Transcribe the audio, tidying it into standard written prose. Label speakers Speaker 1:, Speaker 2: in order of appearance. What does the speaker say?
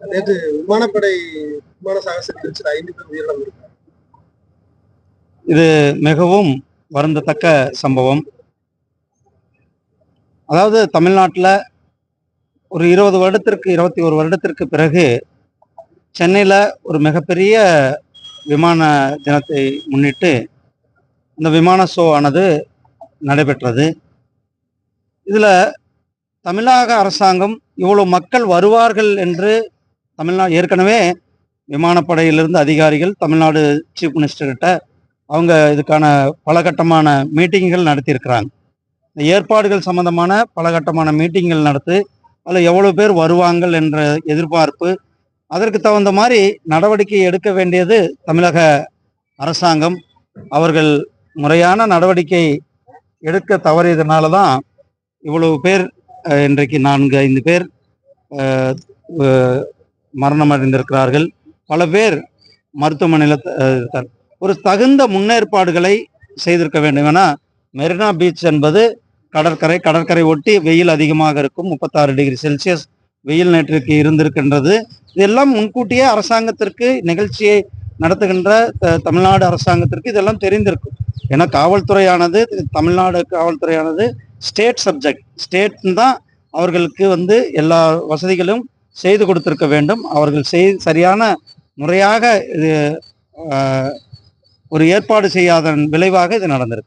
Speaker 1: நேற்று விமானப்படை விமான சாகச நிகழ்ச்சியில் 5 பேர் உயிரிழந்து இருக்காங்க.
Speaker 2: இது மிகவும் வருந்தத்தக்க சம்பவம். அதாவது தமிழ்நாட்டில் ஒரு 20 வருடத்திற்கு 21 வருடத்திற்கு பிறகு சென்னையில் ஒரு மிகப்பெரிய விமான தினத்தை முன்னிட்டு இந்த விமான ஷோ ஆனது நடைபெற்றது. இதில் தமிழக அரசாங்கம் இவ்வளோ மக்கள் வருவார்கள் என்று ஏற்கனவே விமானப்படையிலிருந்து அதிகாரிகள் தமிழ்நாடு சீஃப் மினிஸ்டர்கிட்ட அவங்க இதுக்கான பலகட்டமான மீட்டிங்குகள் நடத்தியிருக்கிறாங்க. இந்த ஏற்பாடுகள் சம்பந்தமான பலகட்டமான மீட்டிங்குகள் நடத்தி அதில் எவ்வளோ பேர் வருவாங்கள் என்ற எதிர்பார்ப்பு, அதற்கு தகுந்த மாதிரி நடவடிக்கை எடுக்க வேண்டியது தமிழக அரசாங்கம். அவர்கள் முறையான நடவடிக்கை எடுக்க தவறியதுனால தான் இவ்வளவு பேர் இன்றைக்கு 4-5 பேர் மரணம் அடைந்திருக்கிறார்கள். பல பேர் மருத்துவமனையில் இருக்கார். ஒரு தகுந்த முன்னேற்பாடுகளை செய்திருக்க வேண்டும். ஏன்னா மெரினா பீச் என்பது கடற்கரை ஒட்டி வெயில் அதிகமாக இருக்கும். 36 டிகிரி செல்சியஸ் வெயில் நேற்றுக்கு இருந்திருக்கின்றது. இதெல்லாம் முன்கூட்டியே அரசாங்கத்திற்கு, நிகழ்ச்சியை நடத்துகின்ற தமிழ்நாடு அரசாங்கத்திற்கு இதெல்லாம் தெரிந்திருக்கும். ஏன்னா காவல்துறையானது, தமிழ்நாடு காவல்துறையானது ஸ்டேட் சப்ஜெக்ட், ஸ்டேட் தான் அவர்களுக்கு எல்லா வசதிகளும் செய்து கொடுத்திருக்க வேண்டும். அவர்கள் சரியான முறையாக இது ஒரு ஏற்பாடு செய்யாதன் விளைவாக இது நடந்திருக்கு.